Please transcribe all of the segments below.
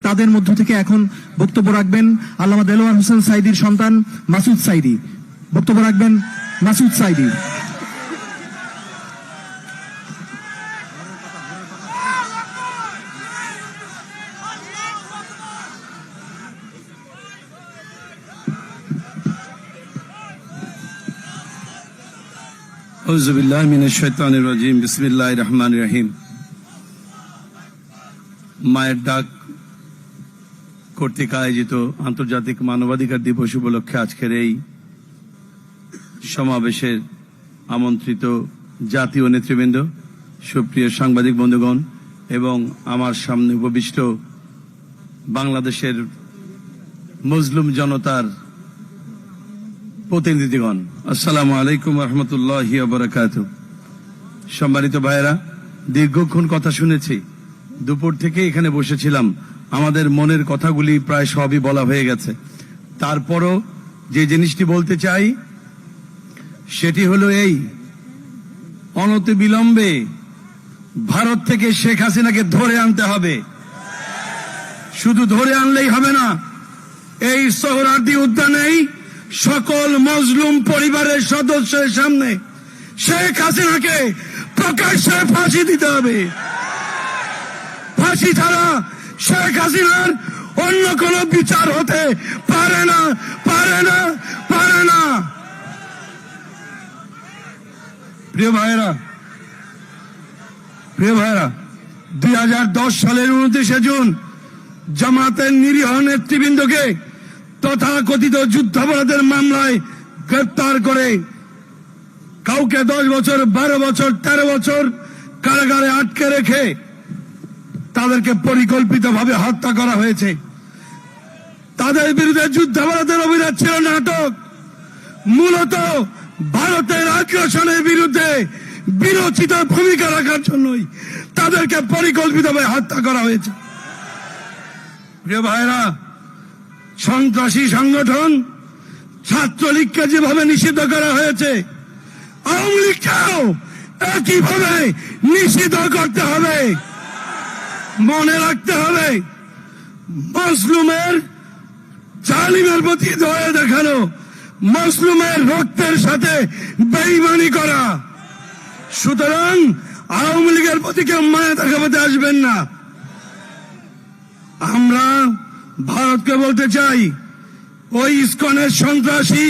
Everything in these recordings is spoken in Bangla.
তাদের মধ্য থেকে এখন বক্তব্য রাখবেন আল্লামা দেলোয়ার হোসেন সাইদির সন্তান মাসুদ সাইদি। বক্তব্য রাখবেন মাসুদ সাইদি। আউযু বিল্লাহি মিনাশ শাইতানির রাজিম। বিসমিল্লাহির রহমানির রহিম। মায়ের ডাক কর্তৃক আয়োজিত আন্তর্জাতিক মানবাধিকার দিবস উপলক্ষে আজকের এই সমাবেশের আমন্ত্রিত জাতীয় নেতৃবৃন্দ, সুপ্রিয় সাংবাদিক বন্ধুগণ এবং আমার সামনে উপবিষ্ট বাংলাদেশের মুসলিম জনতার প্রতিনিধিগণ, আসসালামু আলাইকুম রহমতুল্লাহি ওয়া বারাকাতুহু। সম্মানিত ভাইয়েরা, দীর্ঘক্ষণ কথা শুনেছি, দুপুর থেকে এখানে বসেছিলাম, আমাদের মনের কথাগুলি প্রায় সবই বলা হয়ে গেছে। তারপরও যে জিনিসটি বলতে চাই সেটি হলো এই, অনতিবিলম্বে ভারত থেকে শেখ হাসিনাকে ধরে আনতে হবে। শুধু ধরে আনলেই হবে না, এই সোহরাওয়ার্দী উদ্যানেই সকল মজলুম পরিবারের সদস্যের সামনে শেখ হাসিনাকে প্রকাশ্যে ফাঁসি দিতে হবে। ফাঁসি ছাড়া শেখ হাসিনার অন্য কোন বিচার হতে পারে না, পারে না, পারে না। প্রিয় ভাইয়েরা, 2010 সালের 29শে জুন জামাতের নিরীহ নেতৃবৃন্দকে তথাকথিত যুদ্ধাপরাধের মামলায় গ্রেপ্তার করে কাউকে 10 বছর, 12 বছর, 13 বছর কারাগারে আটকে রেখে তাদেরকে পরিকল্পিতভাবে হত্যা করা হয়েছে। তাদের বিরুদ্ধে যুদ্ধাপরাধের অভিযোগ ছিল নাটক। মূলত ভারতের আগ্রাসনের বিরুদ্ধে বিরোচিত ভূমিকা রাখার জন্যই তাদেরকে পরিকল্পিতভাবে হত্যা করা হয়েছে। প্রিয় ভাইরা, সন্ত্রাসী সংগঠন ছাত্রলীগকে যেভাবে নিষিদ্ধ করা হয়েছে, আওয়ামী লীগকেও একইভাবে নিষিদ্ধ করতে হবে। মনে রাখতে হবে, মজলুমের জালিমের প্রতি দয়া দেখানো, মজলুমের রক্তের সাথে বেঈমানি করা। সুতরাং আওয়ামী লীগের প্রতি কেউ মায়া দেখাতে আসবেন না। আমরা ভারতকে বলতে চাই, ওই ইসকনের সন্ত্রাসী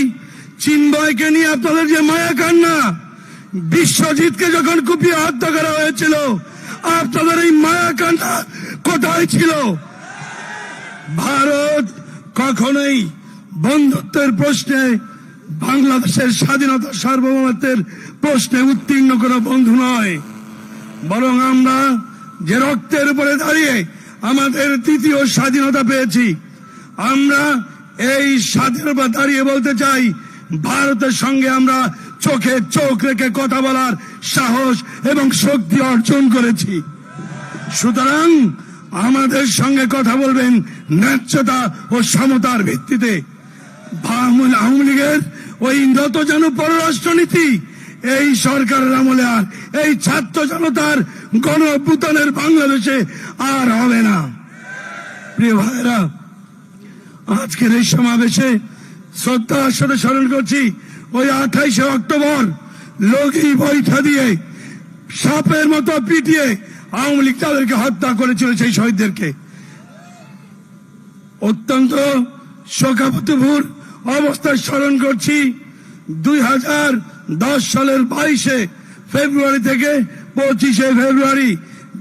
চিন্ময়কে নিয়ে আপনাদের যে মায়া কান্না, বিশ্বজিৎকে যখন কুপিয়ে হত্যা করা হয়েছিল, আপনাদের এই মায়া কান্না কোথায় ছিল? ভারত কখনোই বন্ধুত্বের প্রশ্নে, বাংলাদেশের স্বাধীনতা সার্বভৌমত্বের প্রশ্নে উত্তীর্ণ কোনো বন্ধু নয়। বরং আমরা যে রক্তের উপরে দাঁড়িয়ে আমাদের তৃতীয় স্বাধীনতা পেয়েছি, আমরা এই স্বাধীনতা দাঁড়িয়ে বলতে চাই, ভারতের সঙ্গে আমরা চোখে চোখ রেখে কথা বলার সাহস এবং শক্তি অর্জন করেছি। সুতরাং আমাদের সঙ্গে কথা বলবেন ন্যায্যতা ও সমতার ভিত্তিতে। আওয়ামী লীগের ওই নতজানু পররাষ্ট্রনীতি এই সরকারের আমলে আর এই ছাত্র জনতার গণ অভ্যুত্থানের বাংলাদেশে আর হবে না। প্রিয় ভাইরা, আজকের এই সমাবেশে শ্রদ্ধার সাথে স্মরণ করছি ওই 28শে অক্টোবর লগি বৈঠা দিয়ে সাপের মতো পিটিয়ে আওয়ামী লীগ তাদেরকে হত্যা করেছিল, সেই শহীদদেরকে। অত্যন্ত শোকাবহর অবস্থায় স্মরণ করছি 2010 সালের 22শে ফেব্রুয়ারি থেকে 25শে ফেব্রুয়ারি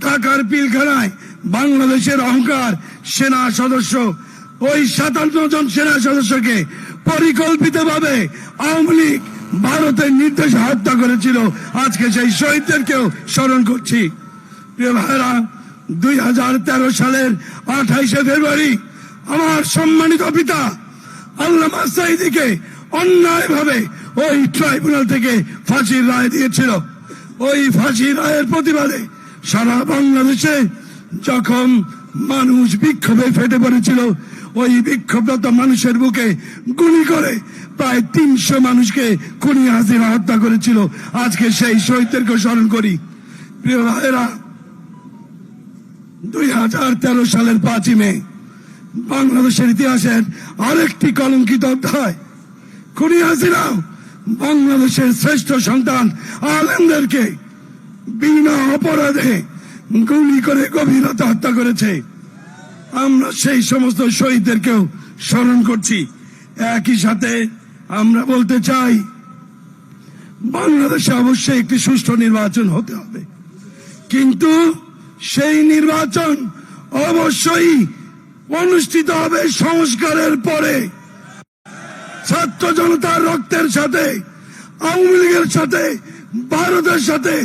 ঢাকার পিলখানায় বাংলাদেশের অহংকার সেনা সদস্য, ওই 57 জন সেনা সদস্যকে পরিকল্পিতভাবে আওয়ামী লীগ ভারতের নির্দেশে হত্যা করেছিল। আজকে সেই শহীদদেরকেও স্মরণ করছি। প্রিয় ভাইরা, 2013 সালের 28শে ফেব্রুয়ারি আমার সম্মানিত পিতা আল্লামা সাইদিকে অন্যায়ভাবে ওই ট্রাইব্যুনাল থেকে ফাঁসির রায় দিয়েছিল। ওই ফাঁসির রায়ের প্রতিবাদে সারা বাংলাদেশে যখন মানুষ বিক্ষোভে ফেটে পড়েছিল, ওই বিক্ষোভরত মানুষের বুকে গুলি করে প্রায় 300 মানুষকে খুনি হাসিনা হত্যা করেছিল। আজকে সেই শহীদদেরকে স্মরণ করি। প্রিয় ভাইয়েরা, 2013 সালের 5ই মে বাংলাদেশের ইতিহাসের আরেকটি কলঙ্কিত অধ্যায়। খুনি হাসিনা বাংলাদেশের শ্রেষ্ঠ সন্তান আলেমদেরকে বিনা অপরাধে গুলি করে গভীরতা হত্যা করেছে। আমরা সেই সমস্ত শহীদদেরকেও স্মরণ করছি। একই সাথে আমরা বলতে চাই, বাংলাদেশে অবশ্যই একটি সুষ্ঠু নির্বাচন হতে হবে, কিন্তু সেই নির্বাচন অবশ্যই অনুষ্ঠিত হবে সংস্কারের পরে। ছাত্র জনতার রক্তের সাথে, আওয়ামী লীগের সাথে, ভারতের সাথে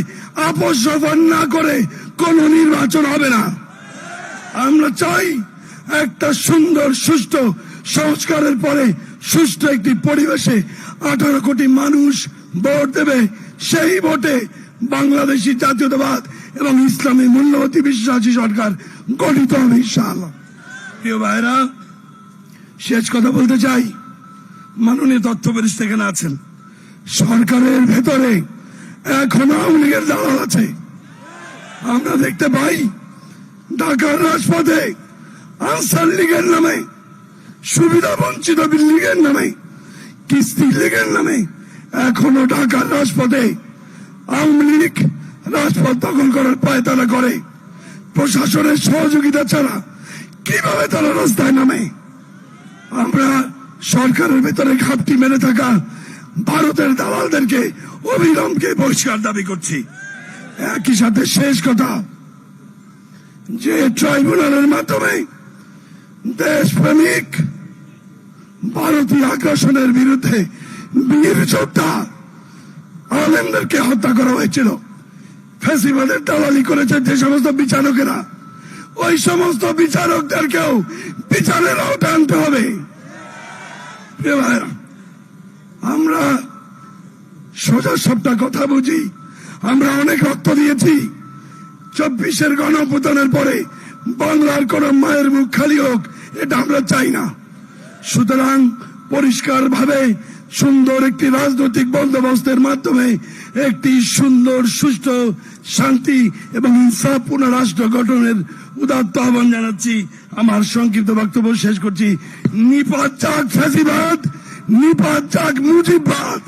আপোষ না করে কোন নির্বাচন হবে না। আমরা চাই একটা সুন্দর সুষ্ঠু সংস্কারের পরে সুষ্ঠু একটি পরিবেশে 18 কোটি মানুষ ভোট দেবে। সেই ভোটে বাংলাদেশি জাতীয়তাবাদ এবং ইসলামী মূল্যবোধী বিশ্বাসী সরকার গঠিত হবে ইনশাআল্লাহ। প্রিয় ভাইরা, শেষ কথা বলতে চাই, মাননীয় তথ্য উপদেষ্টা এখানে আছেন। সরকারের ভেতরে এখনো আওয়ামী লীগের দালাল আছে। আমরা দেখতে পাই ঢাকার রাজপথে আনসার লীগের নামে, সুবিধা বঞ্চিত লীগের নামে, কিস্তি লীগের নামে এখনো ঢাকার রাজপথে আওয়ামী লীগ রাজপথ দখল করার পায়তারা করে। প্রশাসনের সহযোগিতা ছাড়া কিভাবে তারা রাস্তায় নামে? আমরা সরকারের ভেতরে ঘাপটি মেরে থাকা ভারতের দালালদেরকে অবিলম্বে বহিষ্কার দাবি করছি। একই সাথে শেষ কথা, যে ট্রাইব্যুনালের মাধ্যমে দেশপ্রেমিক ভারতীয় আগ্রাসনের বিরুদ্ধে বীর যোদ্ধা আলেমদেরকে হত্যা করা হয়েছিল, ফ্যাসিবাদের দালালি করেছে যে সমস্ত বিচারকেরা, ওই সমস্ত বিচারকদেরকেও বিচারের আওতায় আনতে হবে। আমরা সোজা সবটা কথা বুঝি। আমরা অনেক রক্ত দিয়েছি। 24-এর গণঅভ্যুত্থানের পরে বাংলার কোন মায়ের মুখ খালি হোক, এটা আমরা চাই না। সুতরাং পরিষ্কার ভাবে সুন্দর একটি রাজনৈতিক বন্দোবস্তের মাধ্যমে একটি সুন্দর, সুষ্ঠু, শান্তি এবং ইনসাফপূর্ণ রাষ্ট্র গঠনের উদাত্ত আহ্বান জানাচ্ছি। আমার সংক্ষিপ্ত বক্তব্য শেষ করছি। নিপাত যাক ফ্যাসিবাদ, নিপাত যাক মুজিববাদ।